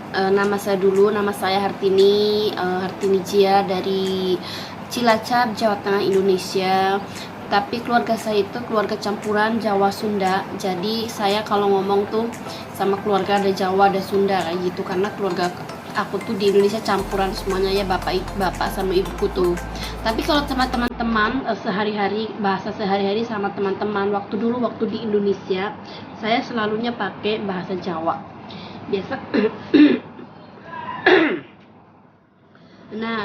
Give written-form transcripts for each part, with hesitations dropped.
Nama saya dulu, nama saya Hartini, Hartini Jia dari Cilacap, Jawa Tengah, Indonesia. Tapi keluarga saya itu keluarga campuran Jawa Sunda. Jadi saya kalau ngomong tuh sama keluarga ada Jawa ada Sunda kayak gitu, karena keluarga aku tuh di Indonesia campuran semuanya ya, bapak sama ibuku tuh. Tapi kalau sama teman-teman sehari-hari, bahasa sehari-hari sama teman-teman waktu di Indonesia, saya selalunya pakai bahasa Jawa biasa. Nah,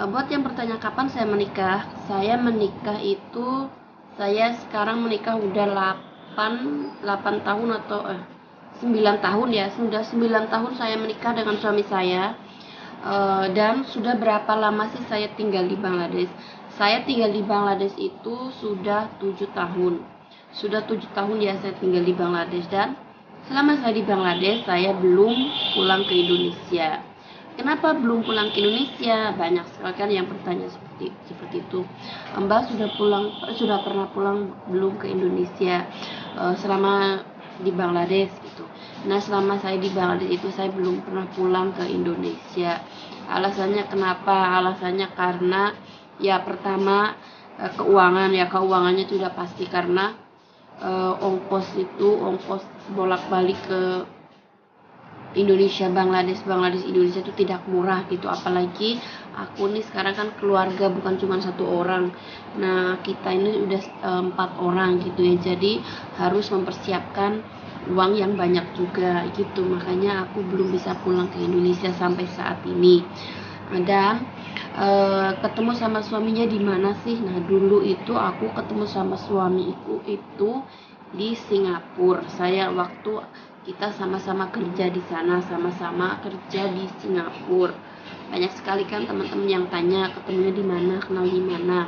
buat yang bertanya kapan saya menikah, saya sekarang menikah udah 8 tahun atau 9 tahun ya, sudah 9 tahun saya menikah dengan suami saya. Dan sudah berapa lama sih saya tinggal di Bangladesh? Saya tinggal di Bangladesh itu sudah 7 tahun. Sudah 7 tahun ya saya tinggal di Bangladesh, dan selama saya di Bangladesh saya belum pulang ke Indonesia. Kenapa belum pulang ke Indonesia? Banyak sekali kan yang bertanya seperti itu. Mbak sudah pernah pulang belum ke Indonesia selama di Bangladesh gitu. Nah, selama saya di Bangladesh itu saya belum pernah pulang ke Indonesia. Alasannya kenapa? Alasannya karena ya pertama keuangannya itu udah pasti, karena ongkos bolak-balik ke Indonesia Bangladesh Indonesia itu tidak murah gitu. Apalagi aku nih sekarang kan keluarga bukan cuma satu orang. Nah, kita ini udah 4 orang gitu ya, jadi harus mempersiapkan uang yang banyak juga gitu. Makanya aku belum bisa pulang ke Indonesia sampai saat ini. Dan ketemu sama suaminya di mana sih? Nah, dulu itu aku ketemu sama suamiku itu di Singapura. Kita sama-sama kerja di sana, sama-sama kerja di Singapura. Banyak sekali kan teman-teman yang tanya ketemunya di mana, kenal di mana.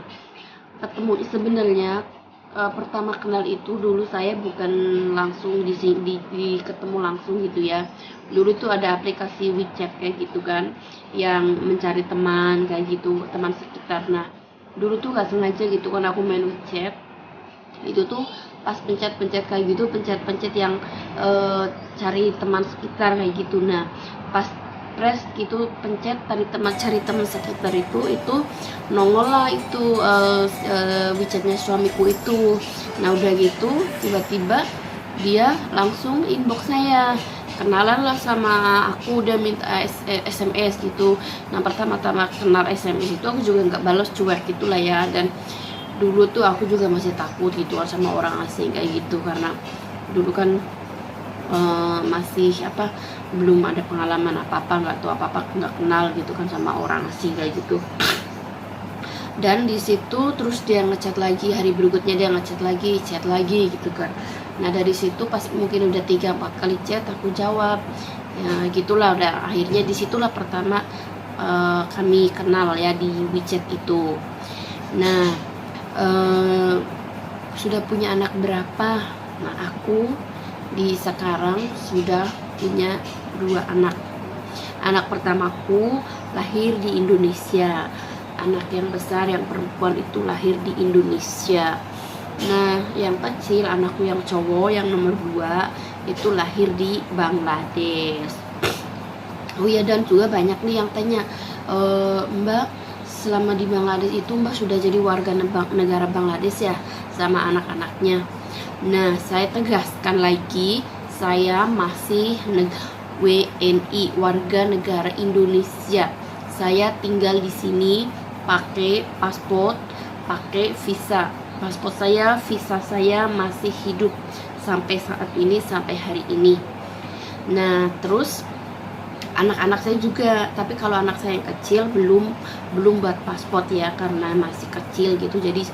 Sebenarnya pertama kenal itu dulu saya bukan langsung di ketemu langsung gitu ya. Dulu tuh ada aplikasi WeChat kayak gitu kan, yang mencari teman kayak gitu, teman sekitar. Nah, dulu tuh nggak sengaja gitu kan aku main WeChat. Itu tuh pas pencet kayak gitu, pencet yang cari teman sekitar kayak gitu. Nah, pas press gitu pencet cari teman sekitar itu nongol lah itu WeChatnya suamiku itu. Nah, udah gitu tiba-tiba dia langsung inbox saya, kenalan lah sama aku, udah minta SMS gitu. Nah, pertama-tama kenal SMS itu aku juga nggak balas, cuek gitulah ya. Dan dulu tuh aku juga masih takut gitu sama orang asing kayak gitu, karena dulu kan masih belum ada pengalaman apa-apa, nggak tahu apa-apa, nggak kenal gitu kan sama orang asing kayak gitu. Dan di situ terus dia ngechat lagi, hari berikutnya dia chat lagi gitu kan. Nah, dari situ pas mungkin udah 3-4 kali chat aku jawab ya gitulah. Udah akhirnya disitulah pertama kami kenal ya di WeChat itu. Nah, sudah punya anak berapa? Nah, aku di sekarang sudah punya 2 anak. Anak pertamaku lahir di Indonesia. Anak yang besar yang perempuan itu lahir di Indonesia. Nah, yang kecil anakku yang cowok yang nomor 2 itu lahir di Bangladesh. Oh ya, dan juga banyak nih yang tanya, Mbak, selama di Bangladesh itu Mbak sudah jadi warga negara Bangladesh ya sama anak-anaknya. Nah, saya tegaskan lagi, saya masih WNI, warga negara Indonesia. Saya tinggal di sini pakai paspor, pakai visa. Paspor saya, visa saya masih hidup sampai saat ini, sampai hari ini. Nah, terus anak-anak saya juga, tapi kalau anak saya yang kecil belum buat paspor ya, karena masih kecil gitu, jadi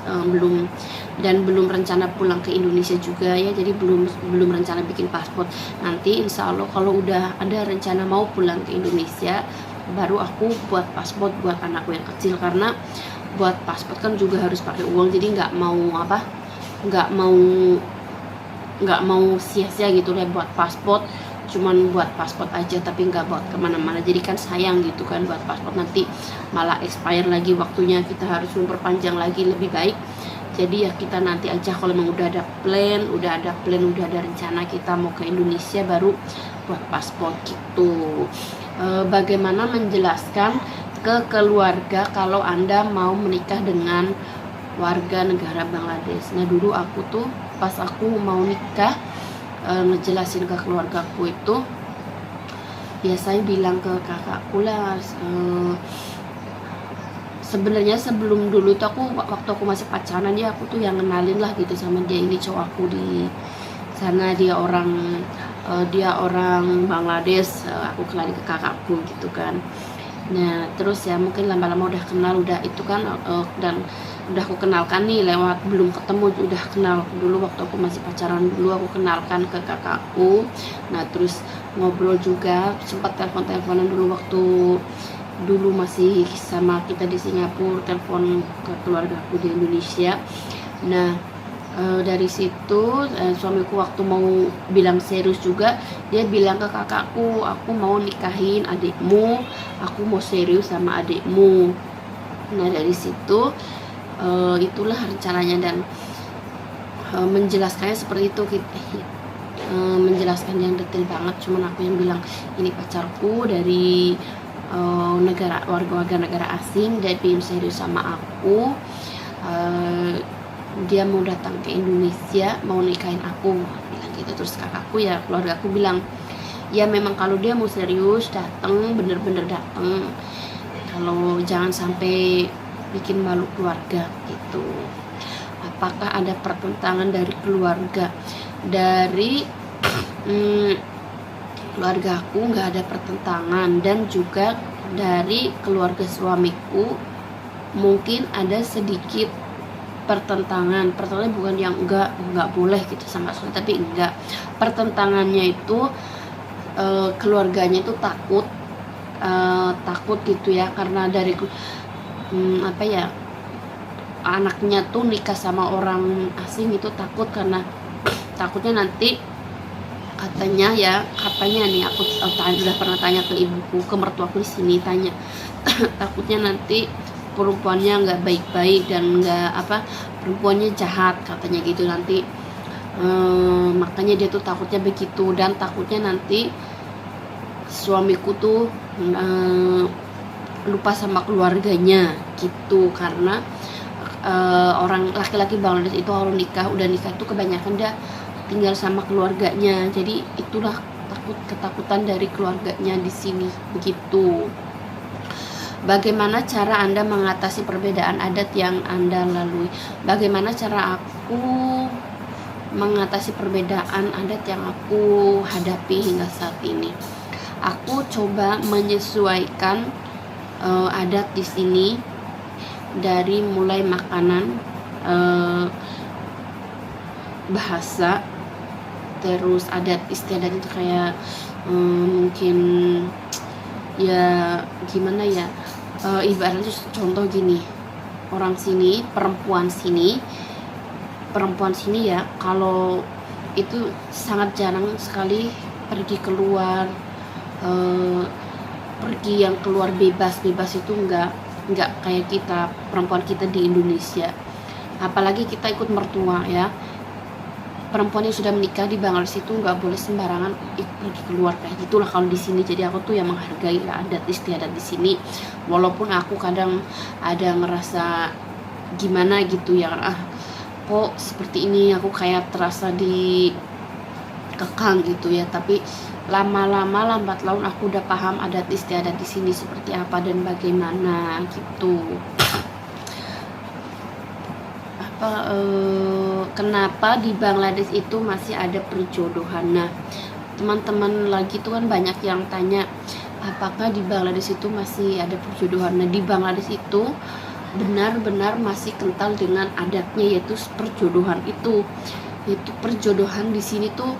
belum rencana pulang ke Indonesia juga ya, jadi belum rencana bikin paspor. Nanti insya Allah kalau udah ada rencana mau pulang ke Indonesia, baru aku buat paspor buat anakku yang kecil, karena buat paspor kan juga harus pakai uang, jadi nggak mau sia-sia gitu ya buat paspor, cuman buat paspor aja tapi nggak buat kemana-mana. Jadi kan sayang gitu kan buat paspor, nanti malah expire lagi waktunya, kita harus memperpanjang lagi. Lebih baik Jadi ya kita nanti aja kalau memang udah ada plan, udah ada rencana kita mau ke Indonesia baru buat paspor gitu. Bagaimana menjelaskan ke keluarga kalau Anda mau menikah dengan warga negara Bangladesh. Nah dulu aku tuh pas aku mau nikah, ngejelasin ke keluargaku itu, biasanya bilang ke kakakku lah, sebenarnya sebelum dulu tuh waktu aku masih pacaran ya, aku tuh yang kenalin lah gitu sama dia, ini cowok aku di sana, dia orang Bangladesh, aku kenalin ke kakakku gitu kan. Nah terus ya mungkin lama-lama udah kenal, udah itu kan, dan udah aku kenalkan nih lewat, belum ketemu udah kenal dulu waktu aku masih pacaran dulu, aku kenalkan ke kakakku. Nah terus ngobrol juga, sempat telepon-teleponan dulu waktu dulu masih sama kita di Singapura, telepon ke keluargaku di Indonesia. Nah dari situ suamiku waktu mau bilang serius juga, dia bilang ke kakakku, aku mau nikahin adikmu, aku mau serius sama adikmu. Nah dari situ itulah rencananya, dan menjelaskannya seperti itu, menjelaskan yang detail banget. Cuman aku yang bilang ini pacarku dari warga negara asing, dia ingin serius sama aku, dia mau datang ke Indonesia, mau nikahin aku, bilang gitu. Terus kakakku ya, keluarga aku bilang ya memang kalau dia mau serius datang, bener-bener datang, kalau jangan sampai bikin malu keluarga gitu. Apakah ada pertentangan dari keluarga? Dari keluarga aku nggak ada pertentangan, dan juga dari keluarga suamiku mungkin ada sedikit pertentangan bukan yang nggak boleh gitu sama sekali, tapi enggak, pertentangannya itu keluarganya itu takut gitu ya, karena dari apa ya, anaknya tuh nikah sama orang asing itu takut, karena takutnya nanti katanya nih, aku udah pernah tanya ke ibuku, ke mertuaku di sini, tanya takutnya nanti perempuannya nggak baik-baik dan perempuannya jahat katanya gitu nanti, makanya dia tuh takutnya begitu, dan takutnya nanti suamiku tuh lupa sama keluarganya gitu, karena orang laki-laki Bangladesh itu orang udah nikah tuh kebanyakan dia tinggal sama keluarganya, jadi itulah ketakutan dari keluarganya di sini begitu. Bagaimana cara Anda mengatasi perbedaan adat yang Anda lalui? Bagaimana cara aku mengatasi perbedaan adat yang aku hadapi hingga saat ini? Aku coba menyesuaikan adat di sini, dari mulai makanan, bahasa, terus adat istiadat itu kayak mungkin ya gimana ya, ibaratnya contoh gini, orang sini, perempuan sini ya, kalau itu sangat jarang sekali pergi keluar, pergi yang keluar bebas itu enggak kayak kita, perempuan kita di Indonesia, apalagi kita ikut mertua ya. Perempuan yang sudah menikah di Bangladesh itu nggak boleh sembarangan pergi keluar kayak gitulah kalau di sini. Jadi aku tuh yang menghargai adat istiadat di sini, walaupun aku kadang ada ngerasa gimana gitu ya, kok seperti ini, aku kayak terasa dikekang gitu ya, tapi lama-lama lambat laun aku udah paham adat istiadat di sini seperti apa dan bagaimana gitu. Kenapa di Bangladesh itu masih ada perjodohan? Nah teman-teman lagi tuh kan banyak yang tanya, apakah di Bangladesh itu masih ada perjodohan? Nah di Bangladesh itu benar-benar masih kental dengan adatnya, yaitu perjodohan itu perjodohan di sini tuh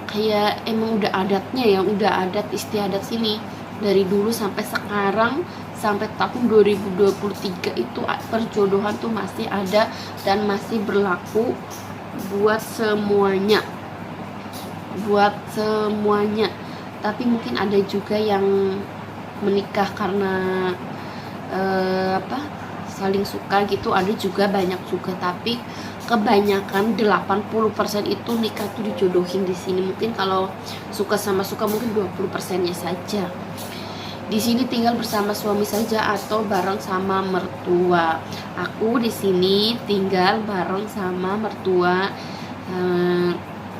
kayak emang udah adatnya ya, udah adat istiadat sini dari dulu sampai sekarang, sampai tahun 2023 itu perjodohan tuh masih ada dan masih berlaku buat semuanya. Tapi mungkin ada juga yang menikah karena saling suka gitu, ada juga banyak juga, tapi kebanyakan 80% itu nikah tuh dijodohin di sini. Mungkin kalau suka sama suka mungkin 20%-nya saja. Di sini tinggal bersama suami saja atau bareng sama mertua. Aku di sini tinggal bareng sama mertua,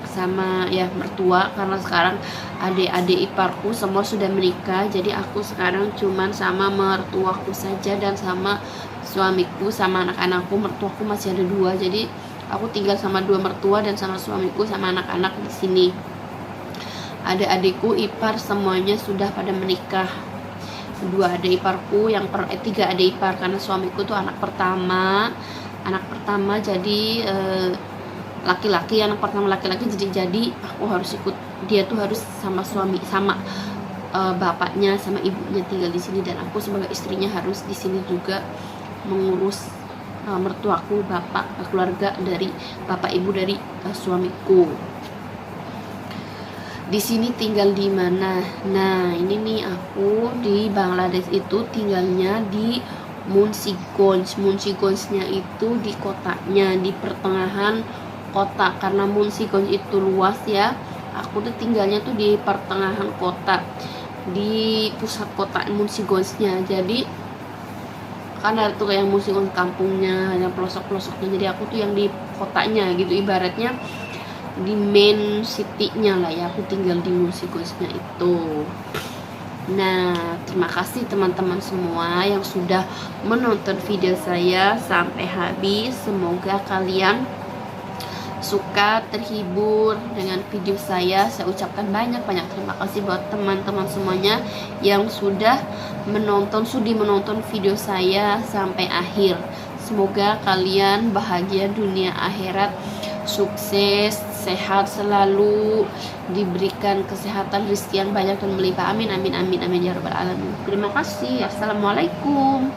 sama ya mertua, karena sekarang adik-adik iparku semua sudah menikah, jadi aku sekarang cuman sama mertuaku saja dan sama suamiku sama anak-anakku. Mertuaku masih ada 2, jadi aku tinggal sama 2 mertua dan sama suamiku sama anak-anak di sini. Adik-adikku ipar semuanya sudah pada menikah. 2 adik iparku, 3 adik ipar, karena suamiku tuh anak pertama, jadi laki-laki, anak pertama laki-laki, jadi aku harus ikut dia tuh, harus sama suami, sama bapaknya sama ibunya tinggal di sini, dan aku sebagai istrinya harus di sini juga mengurus mertuaku, bapak, keluarga dari bapak ibu dari suamiku. Di sini tinggal di mana? Nah, ini nih aku di Bangladesh itu tinggalnya di Munshiganj. Munshiganjnya itu di kotanya, di pertengahan kota, karena Munshiganj itu luas ya. Aku tuh tinggalnya tuh di pertengahan kota, di pusat kota Munshiganjnya. Jadi kan ada tuh yang Munshiganj kampungnya, yang pelosok-pelosoknya. Jadi aku tuh yang di kotanya gitu, ibaratnya di main city-nya lah ya. Aku tinggal di Munshiganjnya itu. Nah, terima kasih teman-teman semua yang sudah menonton video saya sampai habis. Semoga kalian suka, terhibur dengan video saya. Saya ucapkan banyak-banyak terima kasih buat teman-teman semuanya yang sudah sudi menonton video saya sampai akhir. Semoga kalian bahagia dunia akhirat, sukses, sehat selalu, diberikan kesehatan, rezeki yang banyak dan melimpah. Amin amin amin amin ya rabbal alamin. Terima kasih. Assalamualaikum.